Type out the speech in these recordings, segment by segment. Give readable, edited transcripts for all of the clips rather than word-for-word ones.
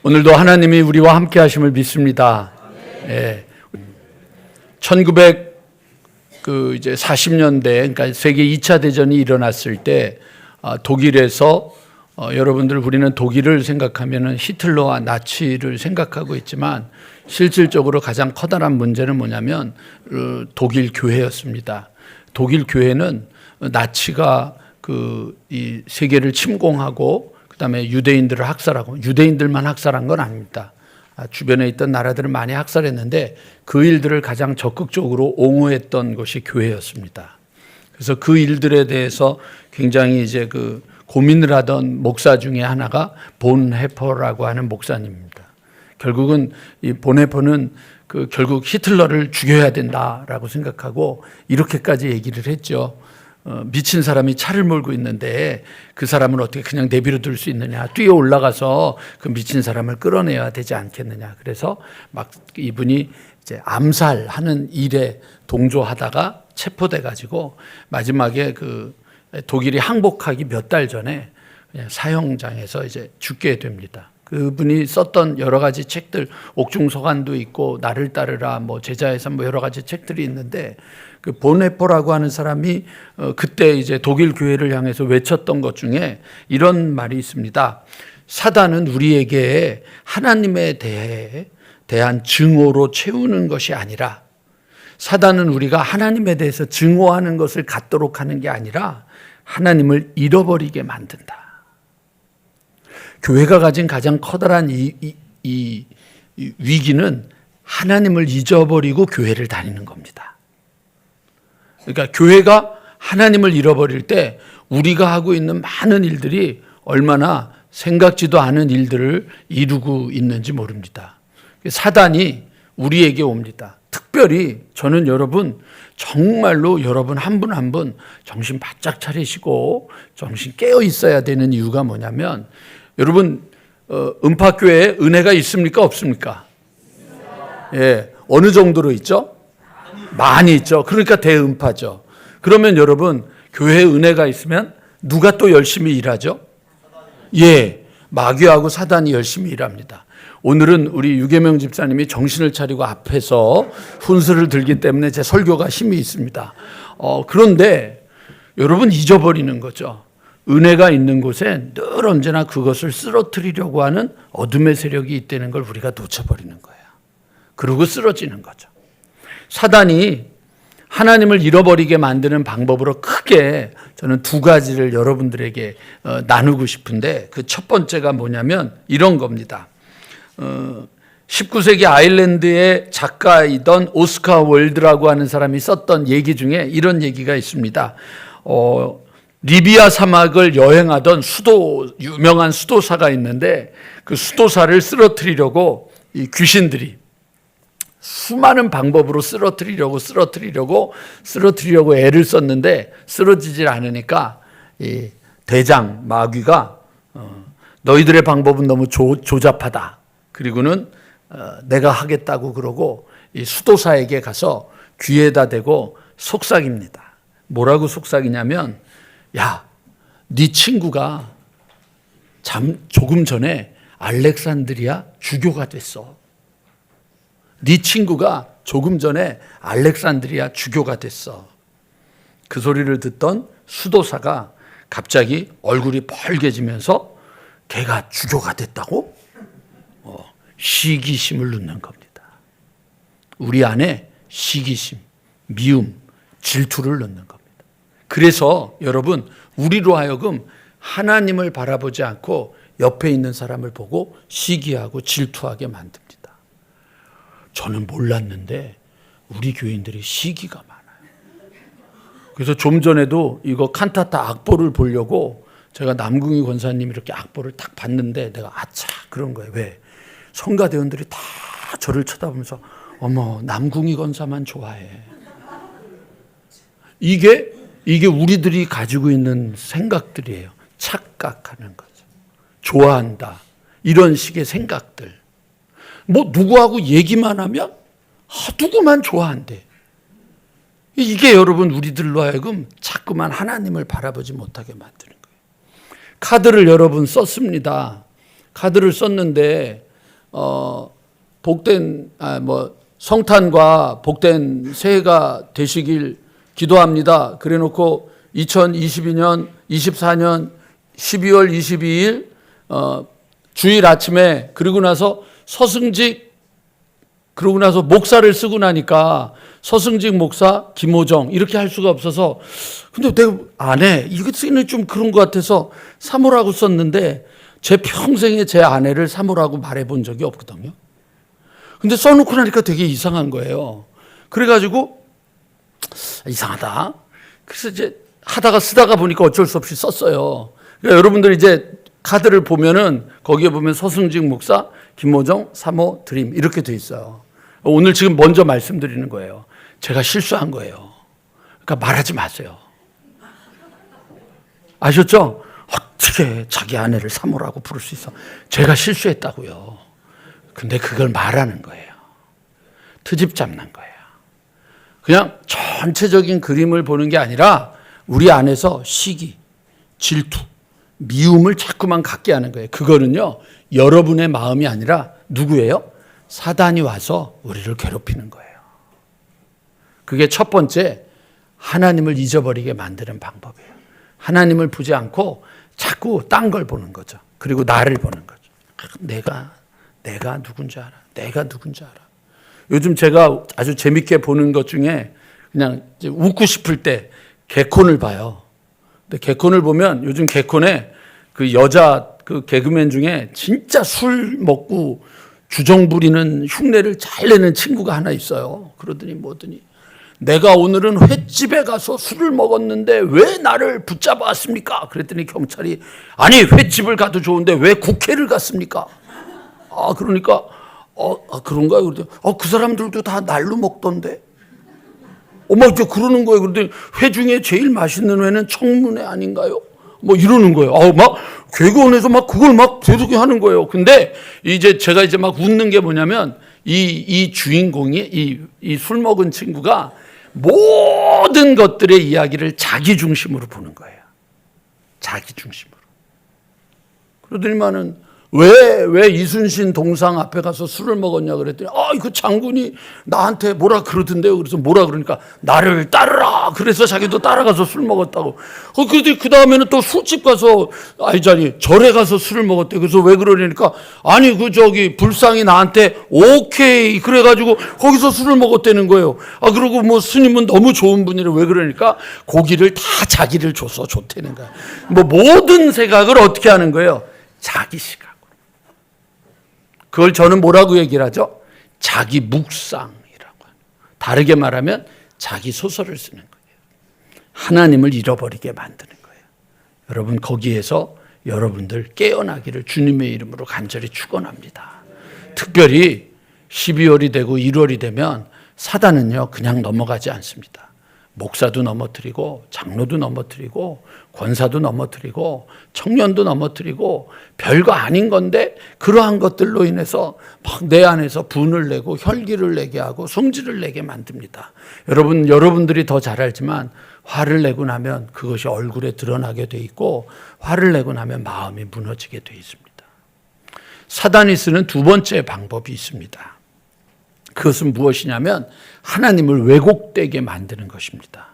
오늘도 하나님이 우리와 함께 하심을 믿습니다. 예. 1940년대, 그러니까 세계 2차 대전이 일어났을 때 독일에서 여러분들 우리는 독일을 생각하면은 히틀러와 나치를 생각하고 있지만 실질적으로 가장 커다란 문제는 뭐냐면 독일 교회였습니다. 독일 교회는 나치가 이 세계를 침공하고 그다음에 유대인들을 학살하고, 유대인들만 학살한 건 아닙니다. 주변에 있던 나라들을 많이 학살했는데 그 일들을 가장 적극적으로 옹호했던 것이 교회였습니다. 그래서 그 일들에 대해서 굉장히 이제 고민을 하던 목사 중에 하나가 본헤퍼라고 하는 목사님입니다. 결국은 이 본헤퍼는 결국 히틀러를 죽여야 된다라고 생각하고 이렇게까지 얘기를 했죠. 미친 사람이 차를 몰고 있는데 그 사람을 어떻게 그냥 내버려 둘 수 있느냐, 뛰어 올라가서 그 미친 사람을 끌어내야 되지 않겠느냐. 그래서 막 이분이 이제 암살하는 일에 동조하다가 체포돼 가지고 마지막에 독일이 항복하기 몇 달 전에 그냥 사형장에서 이제 죽게 됩니다. 그분이 썼던 여러 가지 책들, 옥중서관도 있고 나를 따르라, 제자의 삶, 여러 가지 책들이 있는데 그 본헤퍼라고 하는 사람이 그때 이제 독일 교회를 향해서 외쳤던 것 중에 이런 말이 있습니다. 사단은 우리에게 하나님에 대한 증오로 채우는 것이 아니라, 사단은 우리가 하나님에 대해서 증오하는 것을 갖도록 하는 게 아니라 하나님을 잃어버리게 만든다. 교회가 가진 가장 커다란 이 위기는 하나님을 잊어버리고 교회를 다니는 겁니다. 그러니까 교회가 하나님을 잃어버릴 때 우리가 하고 있는 많은 일들이 얼마나 생각지도 않은 일들을 이루고 있는지 모릅니다. 사단이 우리에게 옵니다. 특별히 저는 여러분, 정말로 여러분 한 분 한 분 정신 바짝 차리시고 정신 깨어 있어야 되는 이유가 뭐냐면, 여러분 음파교회에 은혜가 있습니까 없습니까? 예, 어느 정도로 있죠? 많이 있죠. 그러니까 대음파죠. 그러면 여러분 교회에 은혜가 있으면 누가 또 열심히 일하죠? 예, 마귀하고 사단이 열심히 일합니다. 오늘은 우리 유계명 집사님이 정신을 차리고 앞에서 훈수를 들기 때문에 제 설교가 힘이 있습니다. 그런데 여러분 잊어버리는 거죠. 은혜가 있는 곳에 늘 언제나 그것을 쓰러뜨리려고 하는 어둠의 세력이 있다는 걸 우리가 놓쳐버리는 거예요. 그러고 쓰러지는 거죠. 사단이 하나님을 잃어버리게 만드는 방법으로 크게 저는 두 가지를 여러분들에게 나누고 싶은데, 그 첫 번째가 뭐냐면 이런 겁니다. 19세기 아일랜드의 작가이던 오스카 월드라고 하는 사람이 썼던 얘기 중에 이런 얘기가 있습니다. 리비아 사막을 여행하던 유명한 수도사가 있는데 그 수도사를 쓰러뜨리려고 이 귀신들이 수많은 방법으로 쓰러뜨리려고 애를 썼는데 쓰러지질 않으니까 이 대장 마귀가 너희들의 방법은 너무 조잡하다. 그리고는 내가 하겠다고 그러고 이 수도사에게 가서 귀에다 대고 속삭입니다. 뭐라고 속삭이냐면, 야, 네 친구가 조금 전에 알렉산드리아 주교가 됐어. 네 친구가 조금 전에 알렉산드리아 주교가 됐어. 그 소리를 듣던 수도사가 갑자기 얼굴이 벌개지면서 걔가 주교가 됐다고? 시기심을 넣는 겁니다. 우리 안에 시기심, 미움, 질투를 넣는 겁니다. 그래서 여러분, 우리로 하여금 하나님을 바라보지 않고 옆에 있는 사람을 보고 시기하고 질투하게 만듭니다. 저는 몰랐는데 우리 교인들이 시기가 많아요. 그래서 좀 전에도 이거 칸타타 악보를 보려고 제가 남궁희 권사님 이렇게 악보를 딱 봤는데 내가 아차 그런 거예요. 왜? 성가대원들이 다 저를 쳐다보면서 어머, 남궁희 권사만 좋아해. 이게 우리들이 가지고 있는 생각들이에요. 착각하는 거죠. 좋아한다. 이런 식의 생각들. 누구하고 얘기만 하면 누구만 좋아한대. 이게 여러분 우리들로 하여금 자꾸만 하나님을 바라보지 못하게 만드는 거예요. 카드를 여러분 썼습니다. 카드를 썼는데 복된 성탄과 복된 새해가 되시길 기도합니다. 그래놓고 2022년 24년 12월 22일 주일 아침에 그러고 나서 그러고 나서 목사를 쓰고 나니까 서승직 목사, 김호정 이렇게 할 수가 없어서 근데 내가 안 해. 이거 쓰기는 좀 그런 것 같아서 사모라고 썼는데 제 평생에 제 아내를 사모라고 말해본 적이 없거든요. 근데 써놓고 나니까 되게 이상한 거예요. 그래가지고 이상하다. 그래서 이제 하다가 쓰다가 보니까 어쩔 수 없이 썼어요. 그러니까 여러분들 이제 카드를 보면은 거기에 보면 서승직 목사, 김호정, 사모, 드림 이렇게 돼 있어요. 오늘 지금 먼저 말씀드리는 거예요. 제가 실수한 거예요. 그러니까 말하지 마세요. 아셨죠? 어떻게 자기 아내를 사모라고 부를 수 있어? 제가 실수했다고요. 근데 그걸 말하는 거예요. 트집 잡는 거예요. 그냥 전체적인 그림을 보는 게 아니라 우리 안에서 시기, 질투, 미움을 자꾸만 갖게 하는 거예요. 그거는요, 여러분의 마음이 아니라 누구예요? 사단이 와서 우리를 괴롭히는 거예요. 그게 첫 번째, 하나님을 잊어버리게 만드는 방법이에요. 하나님을 보지 않고 자꾸 딴 걸 보는 거죠. 그리고 나를 보는 거죠. 내가 누군지 알아. 내가 누군지 알아. 요즘 제가 아주 재밌게 보는 것 중에 그냥 이제 웃고 싶을 때 개콘을 봐요. 근데 개콘을 보면 요즘 개콘에 그 여자 그 개그맨 중에 진짜 술 먹고 주정 부리는 흉내를 잘 내는 친구가 하나 있어요. 그러더니 뭐더니 내가 오늘은 횟집에 가서 술을 먹었는데 왜 나를 붙잡았습니까? 그랬더니 경찰이 아니 횟집을 가도 좋은데 왜 국회를 갔습니까? 그러니까 그런가요? 그랬더니 그 사람들도 다 날로 먹던데. 막 이제 그러는 거예요. 그런데 회 중에 제일 맛있는 회는 청문회 아닌가요? 이러는 거예요. 막 개그원에서 막 그걸 막 계속 하는 거예요. 근데 이제 제가 이제 막 웃는 게 뭐냐면 이 주인공이 이 술 먹은 친구가 모든 것들의 이야기를 자기 중심으로 보는 거예요. 자기 중심으로. 그러더니만은 왜 이순신 동상 앞에 가서 술을 먹었냐 그랬더니 그 장군이 나한테 뭐라 그러던데요. 그래서 뭐라 그러니까 나를 따르라. 그래서 자기도 따라가서 술 먹었다고. 그런데 그 다음에는 또 술집 가서 절에 가서 술을 먹었대. 그래서 왜 그러냐니까 아니 불상이 나한테 오케이 그래가지고 거기서 술을 먹었다는 거예요. 그리고 스님은 너무 좋은 분이래. 왜 그러니까 고기를 다 자기를 줘서 좋다는 거야. 모든 생각을 어떻게 하는 거예요? 자기 시각. 그걸 저는 뭐라고 얘기를 하죠? 자기 묵상이라고 하는. 다르게 말하면 자기 소설을 쓰는 거예요. 하나님을 잃어버리게 만드는 거예요. 여러분 거기에서 여러분들 깨어나기를 주님의 이름으로 간절히 축원합니다. 특별히 12월이 되고 1월이 되면 사단은요 그냥 넘어가지 않습니다. 목사도 넘어뜨리고 장로도 넘어뜨리고 권사도 넘어뜨리고 청년도 넘어뜨리고 별거 아닌 건데 그러한 것들로 인해서 막 내 안에서 분을 내고 혈기를 내게 하고 성질을 내게 만듭니다. 여러분들이 더 잘 알지만 화를 내고 나면 그것이 얼굴에 드러나게 돼 있고 화를 내고 나면 마음이 무너지게 돼 있습니다. 사단이 쓰는 두 번째 방법이 있습니다. 그것은 무엇이냐면 하나님을 왜곡되게 만드는 것입니다.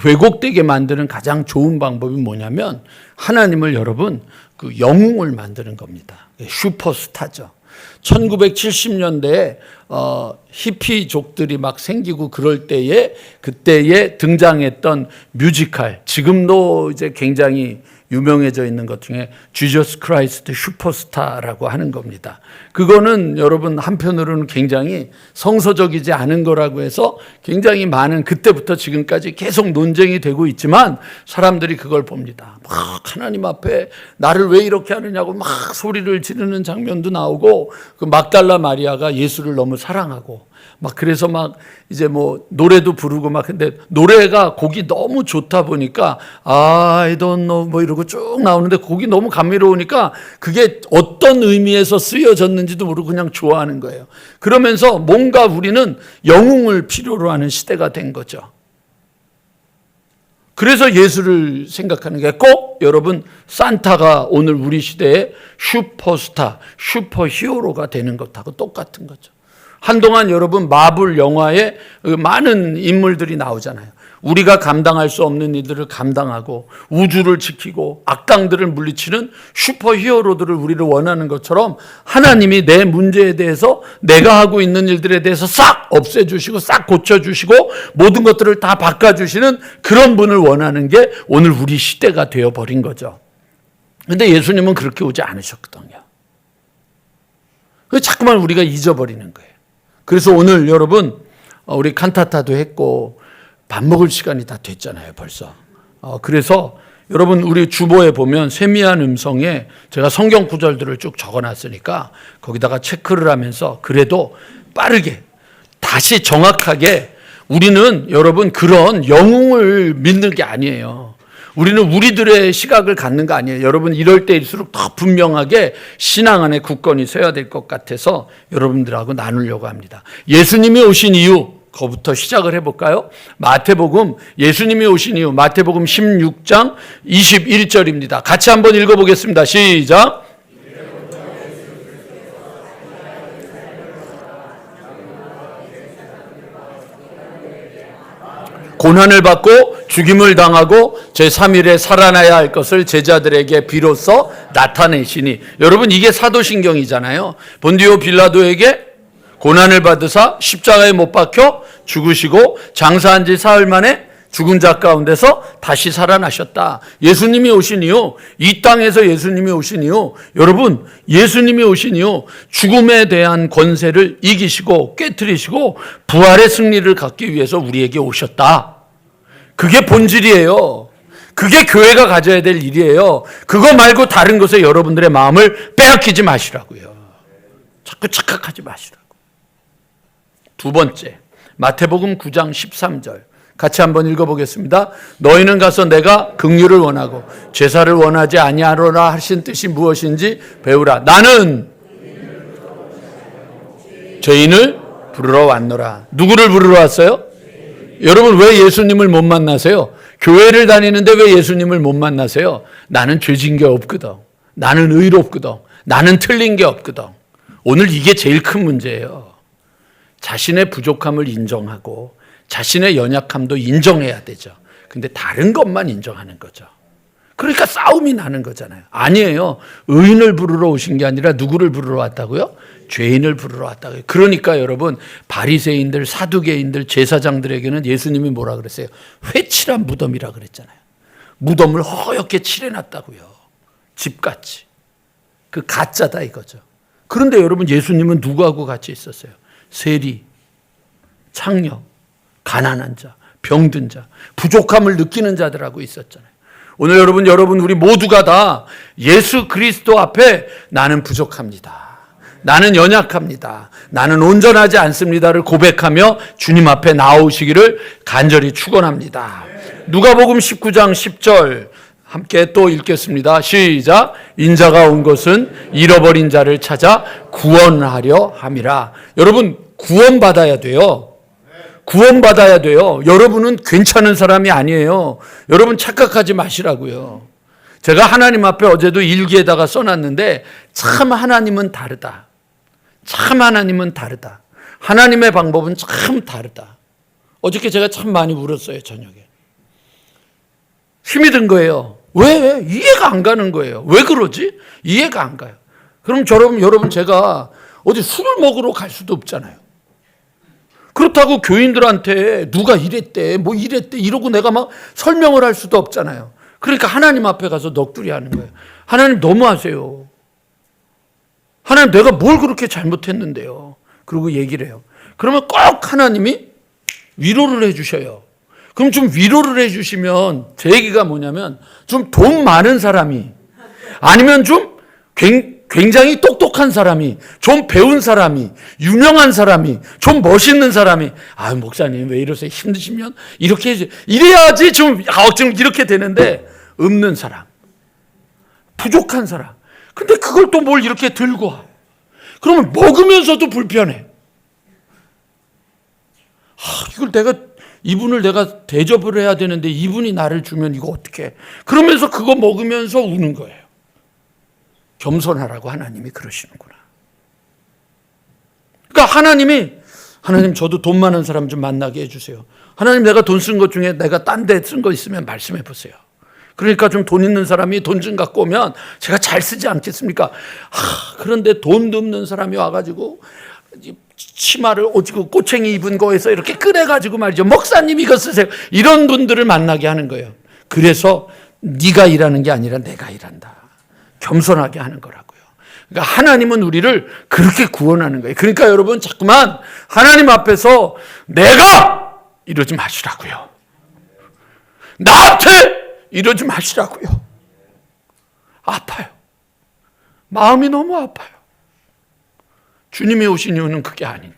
왜곡되게 만드는 가장 좋은 방법이 뭐냐면 하나님을 여러분 그 영웅을 만드는 겁니다. 슈퍼스타죠. 1970년대에 히피족들이 막 생기고 그럴 때에 그때에 등장했던 뮤지컬 지금도 이제 굉장히 유명해져 있는 것 중에 지저스 크라이스트 슈퍼스타라고 하는 겁니다. 그거는 여러분 한편으로는 굉장히 성서적이지 않은 거라고 해서 굉장히 많은 그때부터 지금까지 계속 논쟁이 되고 있지만 사람들이 그걸 봅니다. 막 하나님 앞에 나를 왜 이렇게 하느냐고 막 소리를 지르는 장면도 나오고 그 막달라 마리아가 예수를 너무 사랑하고 막 그래서 막 이제 노래도 부르고 막 근데 노래가 곡이 너무 좋다 보니까 I don't know 이러고 쭉 나오는데 곡이 너무 감미로우니까 그게 어떤 의미에서 쓰여졌는지도 모르고 그냥 좋아하는 거예요. 그러면서 뭔가 우리는 영웅을 필요로 하는 시대가 된 거죠. 그래서 예수를 생각하는 게 꼭 여러분 산타가 오늘 우리 시대의 슈퍼스타, 슈퍼히어로가 되는 것하고 똑같은 거죠. 한동안 여러분 마블 영화에 많은 인물들이 나오잖아요. 우리가 감당할 수 없는 일들을 감당하고 우주를 지키고 악당들을 물리치는 슈퍼히어로들을 우리를 원하는 것처럼 하나님이 내 문제에 대해서 내가 하고 있는 일들에 대해서 싹 없애주시고 싹 고쳐주시고 모든 것들을 다 바꿔주시는 그런 분을 원하는 게 오늘 우리 시대가 되어버린 거죠. 그런데 예수님은 그렇게 오지 않으셨거든요. 자꾸만 우리가 잊어버리는 거예요. 그래서 오늘 여러분 우리 칸타타도 했고 밥 먹을 시간이 다 됐잖아요 벌써. 그래서 여러분 우리 주보에 보면 세미한 음성에 제가 성경 구절들을 쭉 적어놨으니까 거기다가 체크를 하면서 그래도 빠르게 다시 정확하게 우리는 여러분 그런 영웅을 믿는 게 아니에요. 우리는 우리들의 시각을 갖는 거 아니에요. 여러분 이럴 때일수록 더 분명하게 신앙 안에 굳건히 서야 될 것 같아서 여러분들하고 나누려고 합니다. 예수님이 오신 이유 그거부터 시작을 해볼까요? 마태복음 예수님이 오신 이유 마태복음 16장 21절입니다. 같이 한번 읽어보겠습니다. 시작. 고난을 받고 죽임을 당하고 제3일에 살아나야 할 것을 제자들에게 비로소 나타내시니. 여러분 이게 사도신경이잖아요. 본디오 빌라도에게 고난을 받으사 십자가에 못 박혀 죽으시고 장사한 지 사흘 만에 죽은 자 가운데서 다시 살아나셨다. 예수님이 오신 이유, 이 땅에서 예수님이 오신 이유, 여러분 예수님이 오신 이유 죽음에 대한 권세를 이기시고 깨트리시고 부활의 승리를 갖기 위해서 우리에게 오셨다. 그게 본질이에요. 그게 교회가 가져야 될 일이에요. 그거 말고 다른 것에 여러분들의 마음을 빼앗기지 마시라고요. 자꾸 착각하지 마시라고. 두 번째, 마태복음 9장 13절 같이 한번 읽어보겠습니다. 너희는 가서 내가 긍휼을 원하고 제사를 원하지 아니하노라 하신 뜻이 무엇인지 배우라. 나는 죄인을 부르러 왔노라. 누구를 부르러 왔어요? 여러분 왜 예수님을 못 만나세요? 교회를 다니는데 왜 예수님을 못 만나세요? 나는 죄진 게 없거든. 나는 의롭거든. 나는 틀린 게 없거든. 오늘 이게 제일 큰 문제예요. 자신의 부족함을 인정하고 자신의 연약함도 인정해야 되죠. 근데 다른 것만 인정하는 거죠. 그러니까 싸움이 나는 거잖아요. 아니에요. 의인을 부르러 오신 게 아니라 누구를 부르러 왔다고요? 죄인을 부르러 왔다고요. 그러니까 여러분 바리새인들, 사두개인들, 제사장들에게는 예수님이 뭐라 그랬어요? 회칠한 무덤이라 그랬잖아요. 무덤을 허옇게 칠해놨다고요. 집같이. 그 가짜다 이거죠. 그런데 여러분 예수님은 누구하고 같이 있었어요? 세리, 창녀, 가난한 자, 병든 자, 부족함을 느끼는 자들하고 있었잖아요. 오늘 여러분 우리 모두가 다 예수 그리스도 앞에 나는 부족합니다. 나는 연약합니다. 나는 온전하지 않습니다를 고백하며 주님 앞에 나오시기를 간절히 축원합니다. 누가복음 19장 10절 함께 또 읽겠습니다. 시작. 인자가 온 것은 잃어버린 자를 찾아 구원하려 함이라. 여러분 구원받아야 돼요. 구원받아야 돼요. 여러분은 괜찮은 사람이 아니에요. 여러분 착각하지 마시라고요. 제가 하나님 앞에 어제도 일기에다가 써놨는데 참 하나님은 다르다. 참 하나님은 다르다. 하나님의 방법은 참 다르다. 어저께 제가 참 많이 울었어요. 저녁에. 힘이 든 거예요. 왜? 이해가 안 가는 거예요. 왜 그러지? 이해가 안 가요. 그럼 여러분 제가 어디 술을 먹으러 갈 수도 없잖아요. 그렇다고 교인들한테 누가 이랬대 뭐 이랬대 이러고 내가 막 설명을 할 수도 없잖아요. 그러니까 하나님 앞에 가서 넋두리 하는 거예요. 하나님 너무하세요. 하나님 내가 뭘 그렇게 잘못했는데요. 그리고 얘기를 해요. 그러면 꼭 하나님이 위로를 해 주셔요. 그럼 좀 위로를 해 주시면 제 얘기가 뭐냐면 좀 돈 많은 사람이 아니면 좀 굉장히 똑똑한 사람이, 좀 배운 사람이, 유명한 사람이, 좀 멋있는 사람이, 아 목사님 왜 이러세요? 힘드시면 이렇게 해주세요. 이래야지 좀 이렇게 되는데 없는 사람, 부족한 사람. 근데 그걸 또 뭘 이렇게 들고 와. 그러면 먹으면서도 불편해. 이걸 내가 이분을 내가 대접을 해야 되는데 이분이 나를 주면 이거 어떡해. 그러면서 그거 먹으면서 우는 거예요. 겸손하라고 하나님이 그러시는구나. 그러니까 하나님 저도 돈 많은 사람 좀 만나게 해주세요. 하나님 내가 돈 쓴 것 중에 내가 딴 데 쓴 거 있으면 말씀해 보세요. 그러니까 좀 돈 있는 사람이 돈 좀 갖고 오면 제가 잘 쓰지 않겠습니까? 그런데 돈도 없는 사람이 와가지고 치마를 오지고 꼬챙이 입은 거에서 이렇게 꺼내가지고 말이죠. 목사님 이거 쓰세요. 이런 분들을 만나게 하는 거예요. 그래서 네가 일하는 게 아니라 내가 일한다. 겸손하게 하는 거라고요. 그러니까 하나님은 우리를 그렇게 구원하는 거예요. 그러니까 여러분 자꾸만 하나님 앞에서 내가 이러지 마시라고요. 나한테 이러지 마시라고요. 아파요. 마음이 너무 아파요. 주님이 오신 이유는 그게 아닌데.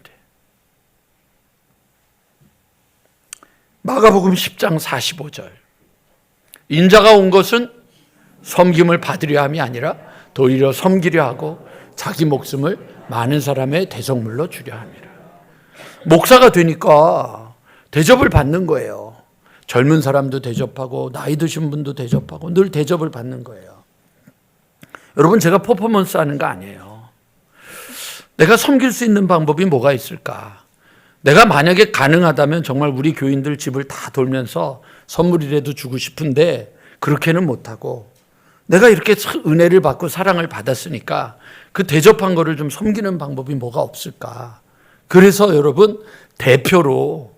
마가복음 10장 45절. 인자가 온 것은 섬김을 받으려 함이 아니라 도리어 섬기려 하고 자기 목숨을 많은 사람의 대속물로 주려 함이라. 목사가 되니까 대접을 받는 거예요. 젊은 사람도 대접하고 나이 드신 분도 대접하고 늘 대접을 받는 거예요. 여러분 제가 퍼포먼스 하는 거 아니에요. 내가 섬길 수 있는 방법이 뭐가 있을까? 내가 만약에 가능하다면 정말 우리 교인들 집을 다 돌면서 선물이라도 주고 싶은데 그렇게는 못하고 내가 이렇게 은혜를 받고 사랑을 받았으니까 그 대접한 거를 좀 섬기는 방법이 뭐가 없을까? 그래서 여러분 대표로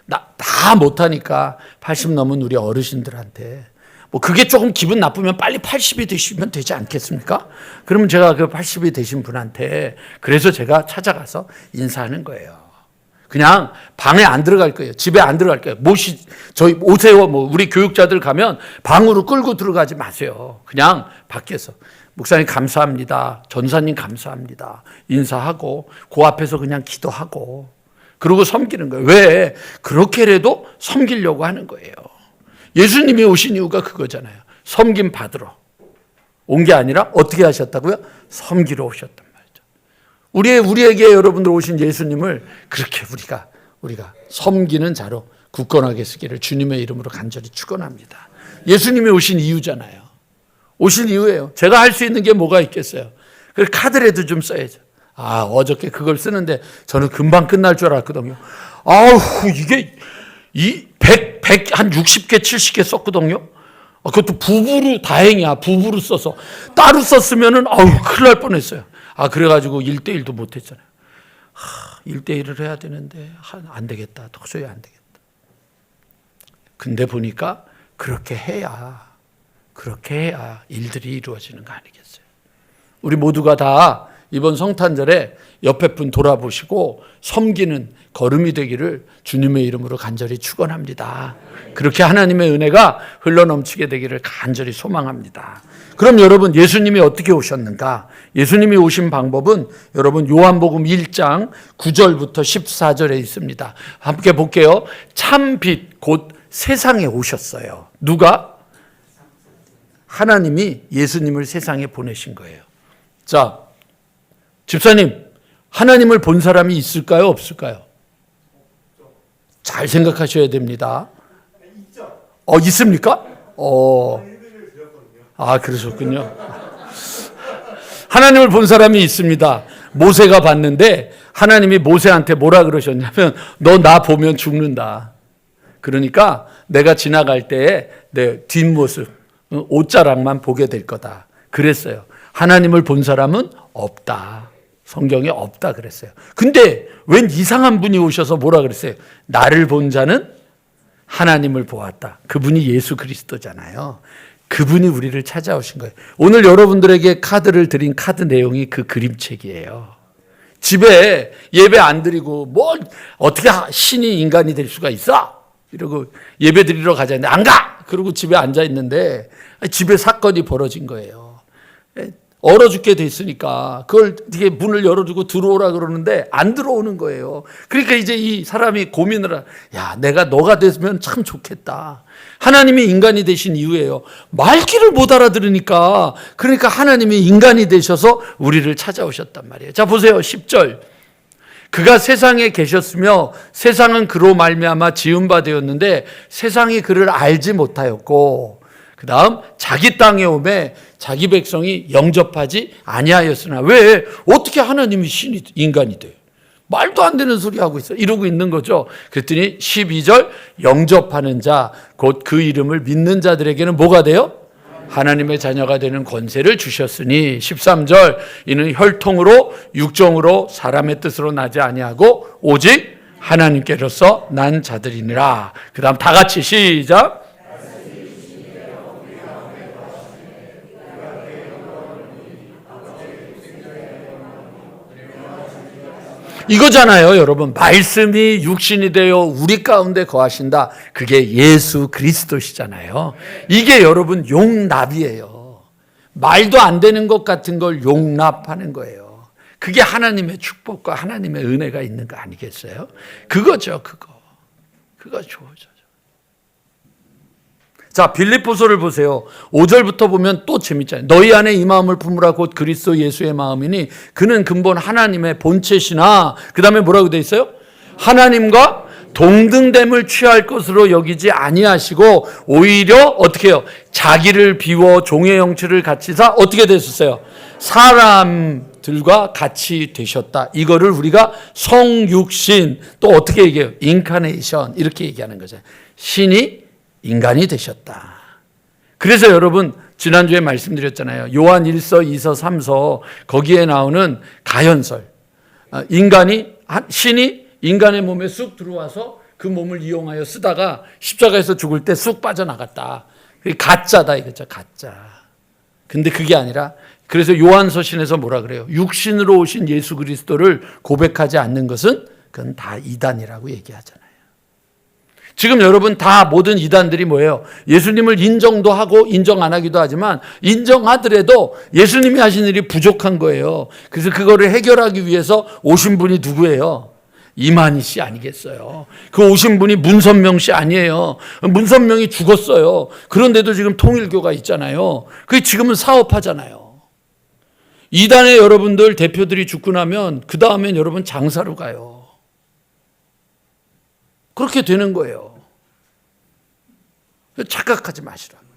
다 못하니까 80 넘은 우리 어르신들한테 뭐 그게 조금 기분 나쁘면 빨리 80이 되시면 되지 않겠습니까? 그러면 제가 그 80이 되신 분한테 그래서 제가 찾아가서 인사하는 거예요. 그냥 방에 안 들어갈 거예요. 집에 안 들어갈 거예요. 저희 오세요. 우리 교육자들 가면 방으로 끌고 들어가지 마세요. 그냥 밖에서 목사님 감사합니다. 전사님 감사합니다. 인사하고 그 앞에서 그냥 기도하고 그러고 섬기는 거예요. 왜? 그렇게라도 섬기려고 하는 거예요. 예수님이 오신 이유가 그거잖아요. 섬김 받으러 온 게 아니라 어떻게 하셨다고요? 섬기러 오셨단 말이죠. 우리에게 여러분들 오신 예수님을 그렇게 우리가 섬기는 자로 굳건하게 쓰기를 주님의 이름으로 간절히 축원합니다. 예수님이 오신 이유잖아요. 오신 이유예요. 제가 할 수 있는 게 뭐가 있겠어요? 그 카드라도 좀 써야죠. 어저께 그걸 쓰는데 저는 금방 끝날 줄 알았거든요. 이게 100, 한 60개, 70개 썼거든요. 그것도 부부로, 다행이야. 부부로 써서. 따로 썼으면은, 큰일 날 뻔했어요. 그래가지고 1대1도 못했잖아요. 1대1을 해야 되는데, 안 되겠다. 도저히 안 되겠다. 근데 보니까 그렇게 해야 일들이 이루어지는 거 아니겠어요? 우리 모두가 다 이번 성탄절에 옆에 분 돌아보시고 섬기는 걸음이 되기를 주님의 이름으로 간절히 축원합니다. 그렇게 하나님의 은혜가 흘러넘치게 되기를 간절히 소망합니다. 그럼 여러분 예수님이 어떻게 오셨는가? 예수님이 오신 방법은 여러분 요한복음 1장 9절부터 14절에 있습니다. 함께 볼게요. 참빛 곧 세상에 오셨어요. 누가? 하나님이 예수님을 세상에 보내신 거예요. 자, 집사님, 하나님을 본 사람이 있을까요? 없을까요? 잘 생각하셔야 됩니다. 있습니까? 그러셨군요. 하나님을 본 사람이 있습니다. 모세가 봤는데 하나님이 모세한테 뭐라 그러셨냐면 너 나 보면 죽는다. 그러니까 내가 지나갈 때에 내 뒷모습, 옷자락만 보게 될 거다. 그랬어요. 하나님을 본 사람은 없다. 성경에 없다 그랬어요. 근데 웬 이상한 분이 오셔서 뭐라 그랬어요? 나를 본 자는 하나님을 보았다. 그분이 예수 그리스도잖아요. 그분이 우리를 찾아오신 거예요. 오늘 여러분들에게 카드를 드린 카드 내용이 그 그림책이에요. 집에 예배 안 드리고 어떻게 신이 인간이 될 수가 있어? 이러고 예배 드리러 가자 했는데 안 가! 그러고 집에 앉아 있는데 집에 사건이 벌어진 거예요. 얼어 죽게 됐으니까 그걸 되게 문을 열어주고 들어오라 그러는데 안 들어오는 거예요. 그러니까 이제 이 사람이 고민을 내가 너가 됐으면 참 좋겠다. 하나님이 인간이 되신 이유예요. 말귀를 못 알아들으니까 그러니까 하나님이 인간이 되셔서 우리를 찾아오셨단 말이에요. 자 보세요. 10절. 그가 세상에 계셨으며 세상은 그로 말미암아 지은 바 되었는데 세상이 그를 알지 못하였고, 그 다음 자기 땅에 오매 자기 백성이 영접하지 아니하였으나. 왜? 어떻게 하나님이 신이 인간이 돼요? 말도 안 되는 소리 하고 있어. 이러고 있는 거죠. 그랬더니 12절, 영접하는 자, 곧 그 이름을 믿는 자들에게는 뭐가 돼요? 하나님의 자녀가 되는 권세를 주셨으니. 13절, 이는 혈통으로 육정으로 사람의 뜻으로 나지 아니하고 오직 하나님께로서 난 자들이니라. 그 다음 다 같이 시작. 이거잖아요, 여러분. 말씀이 육신이 되어 우리 가운데 거하신다. 그게 예수 그리스도시잖아요. 이게 여러분 용납이에요. 말도 안 되는 것 같은 걸 용납하는 거예요. 그게 하나님의 축복과 하나님의 은혜가 있는 거 아니겠어요? 그거죠, 그거. 그거 좋아져. 자, 빌립보서를 보세요. 5절부터 보면 또 재밌잖아요. 너희 안에 이 마음을 품으라 곧 그리스도 예수의 마음이니 그는 근본 하나님의 본체시나. 그 다음에 뭐라고 되어 있어요? 하나님과 동등됨을 취할 것으로 여기지 아니하시고 오히려 어떻게 해요? 자기를 비워 종의 형체를 갖추사 어떻게 됐었어요? 사람들과 같이 되셨다. 이거를 우리가 성육신, 또 어떻게 얘기해요? 인카네이션, 이렇게 얘기하는 거죠. 신이 인간이 되셨다. 그래서 여러분 지난주에 말씀드렸잖아요. 요한 1서, 2서, 3서 거기에 나오는 가현설. 신이 인간의 몸에 쑥 들어와서 그 몸을 이용하여 쓰다가 십자가에서 죽을 때 쑥 빠져나갔다. 그게 가짜다 이거죠. 가짜. 근데 그게 아니라, 그래서 요한서신에서 뭐라 그래요? 육신으로 오신 예수 그리스도를 고백하지 않는 것은 그건 다 이단이라고 얘기하잖아요. 지금 여러분 다 모든 이단들이 뭐예요? 예수님을 인정도 하고 인정 안 하기도 하지만 인정하더라도 예수님이 하신 일이 부족한 거예요. 그래서 그거를 해결하기 위해서 오신 분이 누구예요? 이만희 씨 아니겠어요? 그 오신 분이 문선명 씨 아니에요. 문선명이 죽었어요. 그런데도 지금 통일교가 있잖아요. 그게 지금은 사업하잖아요. 이단의 여러분들 대표들이 죽고 나면 그 다음엔 여러분 장사로 가요. 그렇게 되는 거예요. 착각하지 마시라고요.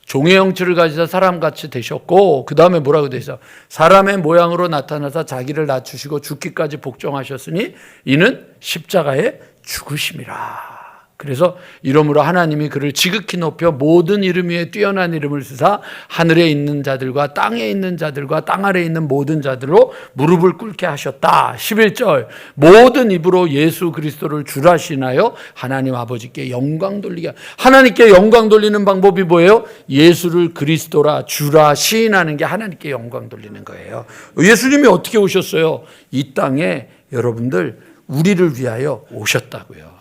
종의 형체를 가지사 사람같이 되셨고, 그 다음에 뭐라고 되어 있어? 사람의 모양으로 나타나사 자기를 낮추시고 죽기까지 복종하셨으니 이는 십자가에 죽으심이라. 그래서 이러므로 하나님이 그를 지극히 높여 모든 이름 위에 뛰어난 이름을 쓰사 하늘에 있는 자들과 땅에 있는 자들과 땅 아래에 있는 모든 자들로 무릎을 꿇게 하셨다. 11절, 모든 입으로 예수 그리스도를 주라시나요 하나님 아버지께 영광 돌리게. 하나님께 영광 돌리는 방법이 뭐예요? 예수를 그리스도라 주라 시인하는 게 하나님께 영광 돌리는 거예요. 예수님이 어떻게 오셨어요? 이 땅에 여러분들 우리를 위하여 오셨다고요.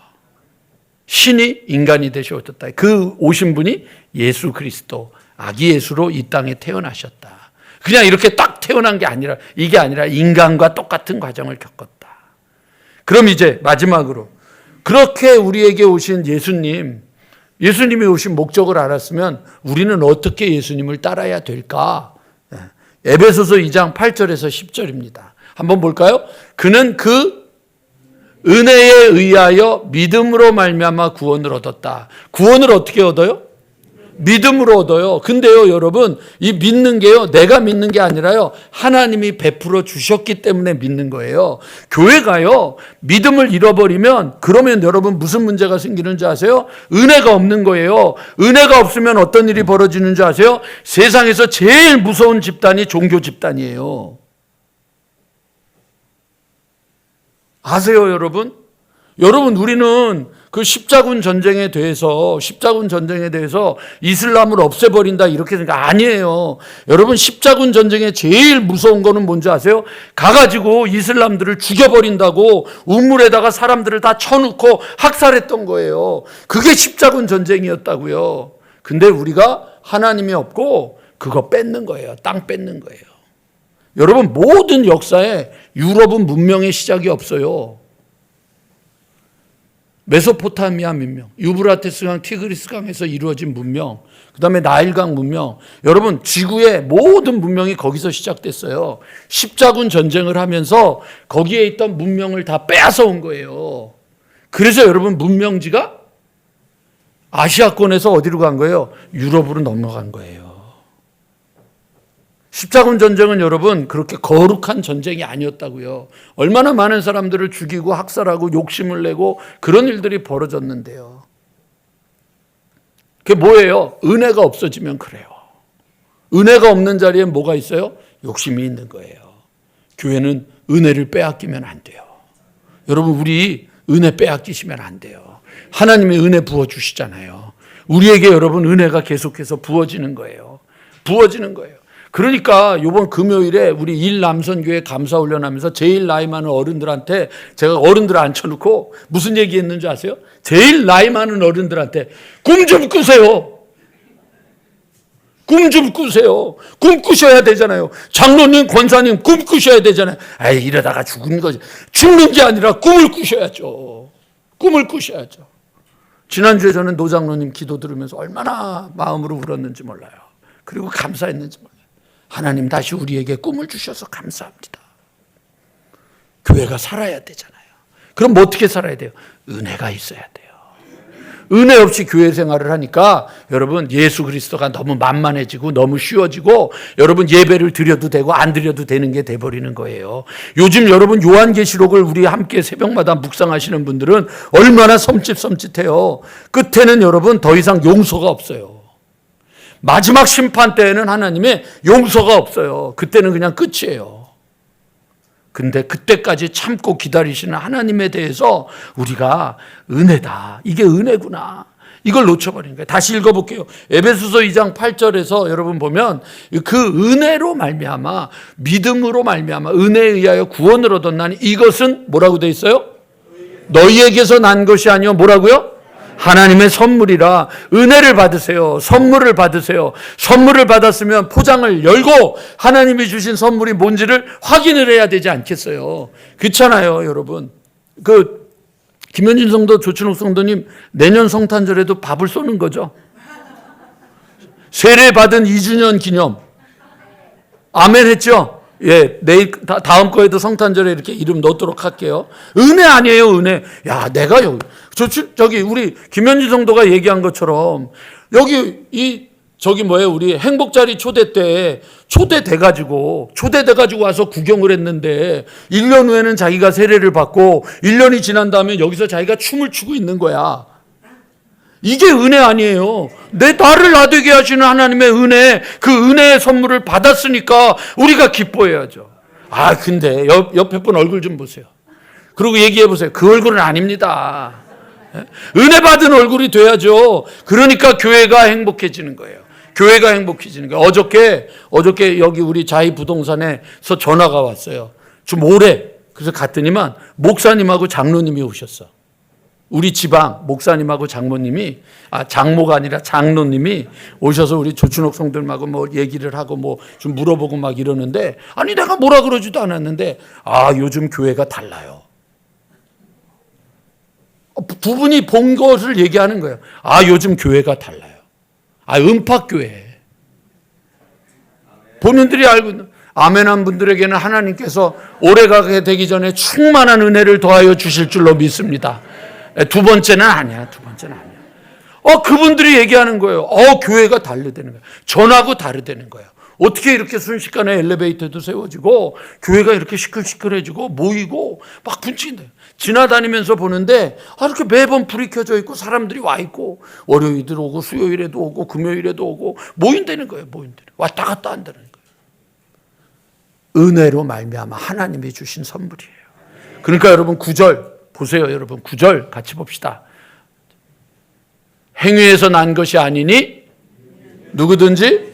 신이 인간이 되셔 오셨다. 그 오신 분이 예수 그리스도, 아기 예수로 이 땅에 태어나셨다. 그냥 이렇게 딱 태어난 게 아니라, 이게 아니라 인간과 똑같은 과정을 겪었다. 그럼 이제 마지막으로, 그렇게 우리에게 오신 예수님이 오신 목적을 알았으면 우리는 어떻게 예수님을 따라야 될까? 에베소서 2장 8절에서 10절입니다. 한번 볼까요? 그는 그 은혜에 의하여 믿음으로 말미암아 구원을 얻었다. 구원을 어떻게 얻어요? 믿음으로 얻어요. 근데요, 여러분, 이 믿는 게요, 내가 믿는 게 아니라요, 하나님이 베풀어 주셨기 때문에 믿는 거예요. 교회가요, 믿음을 잃어버리면, 그러면 여러분 무슨 문제가 생기는 줄 아세요? 은혜가 없는 거예요. 은혜가 없으면 어떤 일이 벌어지는 줄 아세요? 세상에서 제일 무서운 집단이 종교 집단이에요. 아세요, 여러분? 여러분, 우리는 그 십자군 전쟁에 대해서 이슬람을 없애버린다 이렇게 생각 아니에요. 여러분, 십자군 전쟁에 제일 무서운 거는 뭔지 아세요? 가가지고 이슬람들을 죽여버린다고 우물에다가 사람들을 다 쳐놓고 학살했던 거예요. 그게 십자군 전쟁이었다고요. 근데 우리가 하나님이 없고 그거 뺏는 거예요. 땅 뺏는 거예요. 여러분, 모든 역사에 유럽은 문명의 시작이 없어요. 메소포타미아 문명, 유브라테스강, 티그리스강에서 이루어진 문명, 그 다음에 나일강 문명. 여러분, 지구의 모든 문명이 거기서 시작됐어요. 십자군 전쟁을 하면서 거기에 있던 문명을 다 빼앗아 온 거예요. 그래서 여러분, 문명지가 아시아권에서 어디로 간 거예요? 유럽으로 넘어간 거예요. 십자군 전쟁은 여러분 그렇게 거룩한 전쟁이 아니었다고요. 얼마나 많은 사람들을 죽이고 학살하고 욕심을 내고 그런 일들이 벌어졌는데요. 그게 뭐예요? 은혜가 없어지면 그래요. 은혜가 없는 자리에 뭐가 있어요? 욕심이 있는 거예요. 교회는 은혜를 빼앗기면 안 돼요. 여러분, 우리 은혜 빼앗기시면 안 돼요. 하나님이 은혜 부어주시잖아요. 우리에게 여러분 은혜가 계속해서 부어지는 거예요. 부어지는 거예요. 그러니까 이번 금요일에 우리 일남선교회 감사훈련하면서 제일 나이 많은 어른들한테 제가 어른들을 앉혀놓고 무슨 얘기했는지 아세요? 제일 나이 많은 어른들한테 꿈 좀 꾸세요. 꿈 좀 꾸세요. 꿈 꾸셔야 되잖아요. 장로님, 권사님 꿈 꾸셔야 되잖아요. 아이, 이러다가 죽는 거지. 죽는 게 아니라 꿈을 꾸셔야죠. 꿈을 꾸셔야죠. 지난주에 저는 노장로님 기도 들으면서 얼마나 마음으로 울었는지 몰라요. 그리고 감사했는지 몰라요. 하나님 다시 우리에게 꿈을 주셔서 감사합니다. 교회가 살아야 되잖아요. 그럼 뭐 어떻게 살아야 돼요? 은혜가 있어야 돼요. 은혜 없이 교회 생활을 하니까 여러분 예수 그리스도가 너무 만만해지고 너무 쉬워지고 여러분 예배를 드려도 되고 안 드려도 되는 게 돼버리는 거예요. 요즘 여러분 요한계시록을 우리 함께 새벽마다 묵상하시는 분들은 얼마나 섬찟해요. 끝에는 여러분 더 이상 용서가 없어요. 마지막 심판 때에는 하나님의 용서가 없어요. 그때는 그냥 끝이에요. 근데 그때까지 참고 기다리시는 하나님에 대해서 우리가 은혜다. 이게 은혜구나. 이걸 놓쳐버리는 거예요. 다시 읽어볼게요. 에베소서 2장 8절에서 여러분 보면 그 은혜로 말미암아 믿음으로 말미암아 은혜에 의하여 구원을 얻었나니 이것은 뭐라고 돼 있어요? 너희에게서 난 것이 아니요 뭐라고요? 하나님의 선물이라. 은혜를 받으세요. 선물을 받으세요. 선물을 받았으면 포장을 열고 하나님이 주신 선물이 뭔지를 확인을 해야 되지 않겠어요? 그렇잖아요, 여러분. 김현진 성도, 조춘옥 성도님 내년 성탄절에도 밥을 쏘는 거죠. 세례 받은 2주년 기념. 아멘 했죠? 예, 내일 다음 거에도 성탄절에 이렇게 이름 넣도록 할게요. 은혜 아니에요, 은혜. 야, 내가 저기 우리 김현지 성도가 얘기한 것처럼 여기 우리 행복자리 초대 때 초대돼가지고 와서 구경을 했는데 1년 후에는 자기가 세례를 받고 1년이 지난 다음에 여기서 자기가 춤을 추고 있는 거야. 이게 은혜 아니에요. 나를 나되게 하시는 하나님의 은혜, 그 은혜의 선물을 받았으니까 우리가 기뻐해야죠. 근데 옆에 분 얼굴 좀 보세요. 그리고 얘기해 보세요. 그 얼굴은 아닙니다. 은혜 받은 얼굴이 돼야죠. 그러니까 교회가 행복해지는 거예요. 교회가 행복해지는 거예요. 어저께 여기 우리 자이부동산에서 전화가 왔어요. 좀 오래. 그래서 갔더니만 목사님하고 장로님이 오셨어. 우리 지방 목사님하고 장모님이 장모가 아니라 장로님이 오셔서 우리 조춘옥 성들하고 뭐 얘기를 하고 뭐 좀 물어보고 막 이러는데 내가 뭐라 그러지도 않았는데 요즘 교회가 달라요. 두 분이 본 것을 얘기하는 거예요. 요즘 교회가 달라요. 음팍교회. 본인들이 알고 있는 아멘한 분들에게는 하나님께서 오래가게 되기 전에 충만한 은혜를 더하여 주실 줄로 믿습니다. 두 번째는 아니야. 그분들이 얘기하는 거예요. 교회가 다르다는 거예요. 전하고 다르다는 거예요. 어떻게 이렇게 순식간에 엘리베이터도 세워지고 교회가 이렇게 시끌시끌해지고 모이고 막 분친다. 지나다니면서 보는데 이렇게 매번 불이 켜져 있고 사람들이 와 있고 월요일에도 오고 수요일에도 오고 금요일에도 오고 모인다는 거예요. 왔다 갔다 한다는 거예요. 은혜로 말미암아 하나님이 주신 선물이에요. 그러니까 여러분 9절 보세요. 여러분 9절 같이 봅시다. 행위에서 난 것이 아니니 누구든지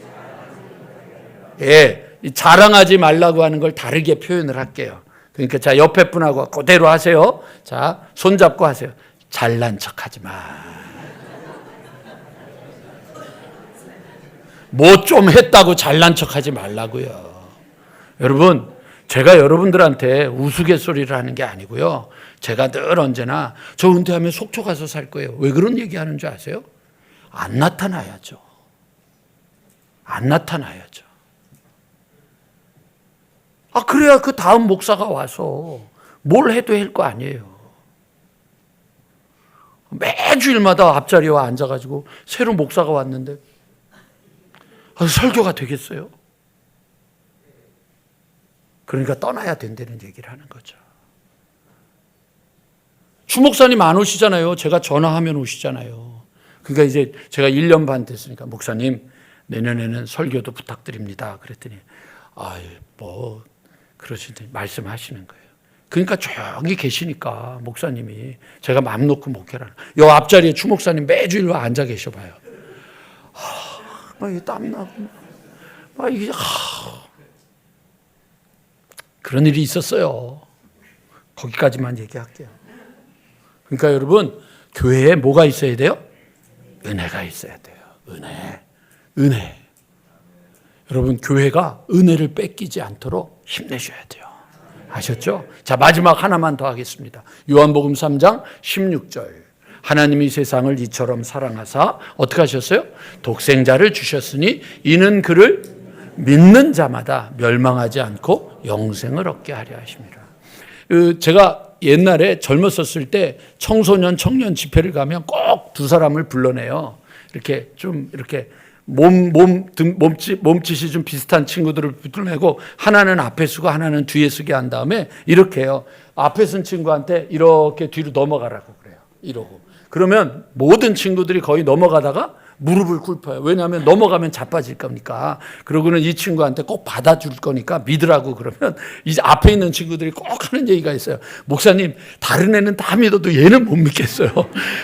자랑하지 말라고 하는 걸 다르게 표현을 할게요. 그러니까 자 옆에 분하고 그대로 하세요. 자 손잡고 하세요. 잘난 척하지 마. 뭐 좀 했다고 잘난 척하지 말라고요. 여러분 제가 여러분들한테 우스갯소리를 하는 게 아니고요. 제가 늘 언제나 저 은퇴하면 속초 가서 살 거예요. 왜 그런 얘기하는 줄 아세요? 안 나타나야죠. 안 나타나야죠. 그래야 그 다음 목사가 와서 뭘 해도 할 거 아니에요. 매주일마다 앞자리에 와 앉아가지고 새로 목사가 왔는데 설교가 되겠어요? 그러니까 떠나야 된다는 얘기를 하는 거죠. 주목사님 안 오시잖아요. 제가 전화하면 오시잖아요. 그러니까 이제 제가 1년 반 됐으니까 목사님 내년에는 설교도 부탁드립니다. 그랬더니 뭐 그러시더니 말씀하시는 거예요. 그러니까 저기 계시니까 목사님이 제가 마음 놓고 목회라는 요 앞자리에 주목사님 매주일 와 앉아 계셔봐요. 막 땀나고 막 이게 그런 일이 있었어요. 거기까지만 얘기할게요. 그러니까 여러분 교회에 뭐가 있어야 돼요? 은혜가 있어야 돼요. 은혜. 여러분 교회가 은혜를 뺏기지 않도록 힘내셔야 돼요. 아셨죠? 자, 마지막 하나만 더 하겠습니다. 요한복음 3장 16절. 하나님이 세상을 이처럼 사랑하사 어떻게 하셨어요? 독생자를 주셨으니 이는 그를 믿는 자마다 멸망하지 않고 영생을 얻게 하려 하십니다. 제가 옛날에 젊었었을 때 청소년 청년 집회를 가면 꼭 두 사람을 불러내요. 이렇게 좀 이렇게 몸짓이 좀 비슷한 친구들을 불러내고 하나는 앞에 서고 하나는 뒤에 서게 한 다음에 이렇게 해요. 앞에 선 친구한테 이렇게 뒤로 넘어가라고 그래요. 이러고. 그러면 모든 친구들이 거의 넘어가다가 무릎을 꿇어요. 왜냐하면 넘어가면 자빠질 거니까. 그러고는 이 친구한테 꼭 받아줄 거니까 믿으라고 그러면 이제 앞에 있는 친구들이 꼭 하는 얘기가 있어요. 목사님, 다른 애는 다 믿어도 얘는 못 믿겠어요.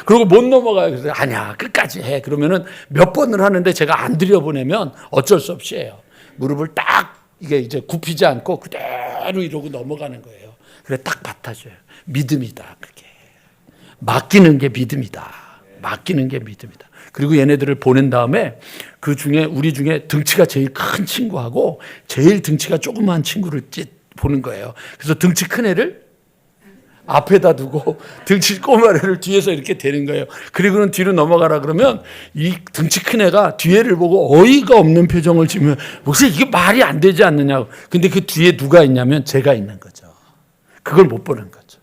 그리고 못 넘어가요. 그래서 아니야, 끝까지 해. 그러면은 몇 번을 하는데 제가 안 들여보내면 어쩔 수 없이 해요. 무릎을 딱 이게 이제 굽히지 않고 그대로 이러고 넘어가는 거예요. 그래 딱 받아줘요. 믿음이다. 그게 맡기는 게 믿음이다. 맡기는 게 믿음이다. 그리고 얘네들을 보낸 다음에 그 중에 우리 중에 등치가 제일 큰 친구하고 제일 등치가 조그만 친구를 보는 거예요. 그래서 등치 큰 애를 앞에다 두고 등치 꼬마 애를 뒤에서 이렇게 대는 거예요. 그리고는 뒤로 넘어가라 그러면 이 등치 큰 애가 뒤에를 보고 어이가 없는 표정을 지으면 혹시 이게 말이 안 되지 않느냐고. 근데 그 뒤에 누가 있냐면 제가 있는 거죠. 그걸 못 보는 거죠.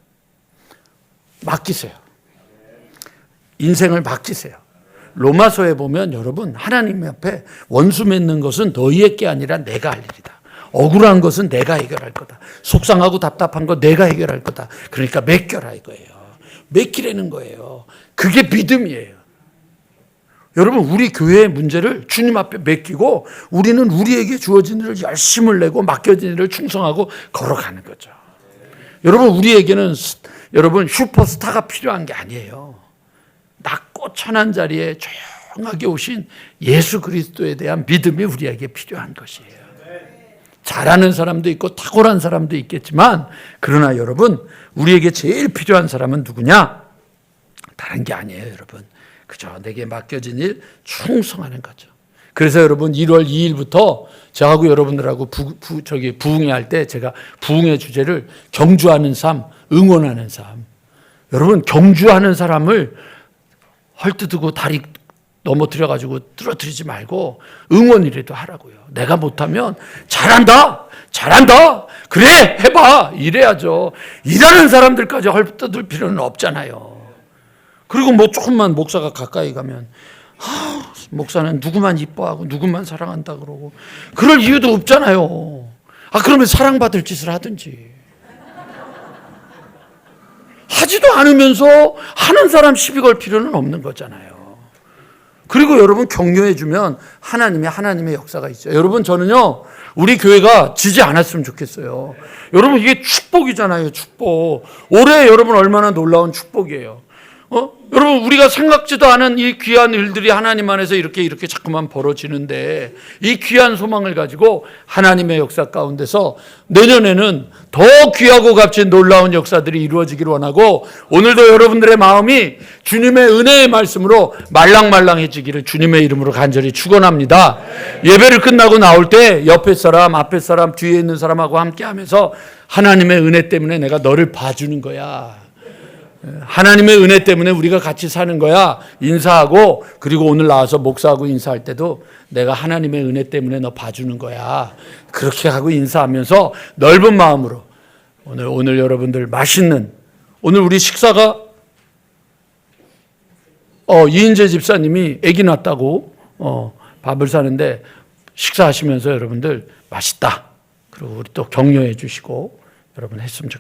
맡기세요. 인생을 맡기세요. 로마서에 보면 여러분 하나님 앞에 원수 맺는 것은 너희의 게 아니라 내가 할 일이다. 억울한 것은 내가 해결할 거다. 속상하고 답답한 거 내가 해결할 거다. 그러니까 맡겨라 이거예요. 맡기라는 거예요. 그게 믿음이에요. 여러분 우리 교회의 문제를 주님 앞에 맡기고 우리는 우리에게 주어진 일을 열심을 내고 맡겨진 일을 충성하고 걸어가는 거죠. 여러분 우리에게는 여러분 슈퍼스타가 필요한 게 아니에요. 낮고 천한 자리에 조용하게 오신 예수 그리스도에 대한 믿음이 우리에게 필요한 것이에요. 잘하는 사람도 있고 탁월한 사람도 있겠지만 그러나 여러분 우리에게 제일 필요한 사람은 누구냐? 다른 게 아니에요 여러분. 그저 내게 맡겨진 일 충성하는 거죠. 그래서 여러분 1월 2일부터 저하고 여러분들하고 부흥회 할 때 제가 부흥회 주제를 경주하는 삶, 응원하는 삶. 여러분 경주하는 사람을 헐뜯고 다리 넘어뜨려가지고 떨어뜨리지 말고 응원이라도 하라고요. 내가 못하면 잘한다 그래 해봐 이래야죠. 일하는 사람들까지 헐뜯을 필요는 없잖아요. 그리고 뭐 조금만 목사가 가까이 가면 목사는 누구만 이뻐하고 누구만 사랑한다 그러고 그럴 이유도 없잖아요. 그러면 사랑받을 짓을 하든지 하지도 않으면서 하는 사람 시비 걸 필요는 없는 거잖아요. 그리고 여러분 격려해 주면 하나님의 역사가 있죠. 여러분 저는요 우리 교회가 지지 않았으면 좋겠어요. 여러분 이게 축복이잖아요. 축복. 올해 여러분 얼마나 놀라운 축복이에요. 여러분 우리가 생각지도 않은 이 귀한 일들이 하나님 안에서 이렇게 자꾸만 벌어지는데 이 귀한 소망을 가지고 하나님의 역사 가운데서 내년에는 더 귀하고 값진 놀라운 역사들이 이루어지기를 원하고 오늘도 여러분들의 마음이 주님의 은혜의 말씀으로 말랑말랑해지기를 주님의 이름으로 간절히 축원합니다. 예배를 끝나고 나올 때 옆에 사람, 앞에 사람, 뒤에 있는 사람하고 함께 하면서 하나님의 은혜 때문에 내가 너를 봐주는 거야. 하나님의 은혜 때문에 우리가 같이 사는 거야. 인사하고 그리고 오늘 나와서 목사하고 인사할 때도 내가 하나님의 은혜 때문에 너 봐주는 거야. 그렇게 하고 인사하면서 넓은 마음으로 오늘 여러분들 맛있는 오늘 우리 식사가 이인재 집사님이 아기 낳았다고 밥을 사는데 식사하시면서 여러분들 맛있다. 그리고 우리 또 격려해 주시고 여러분 했으면 좋겠습니다.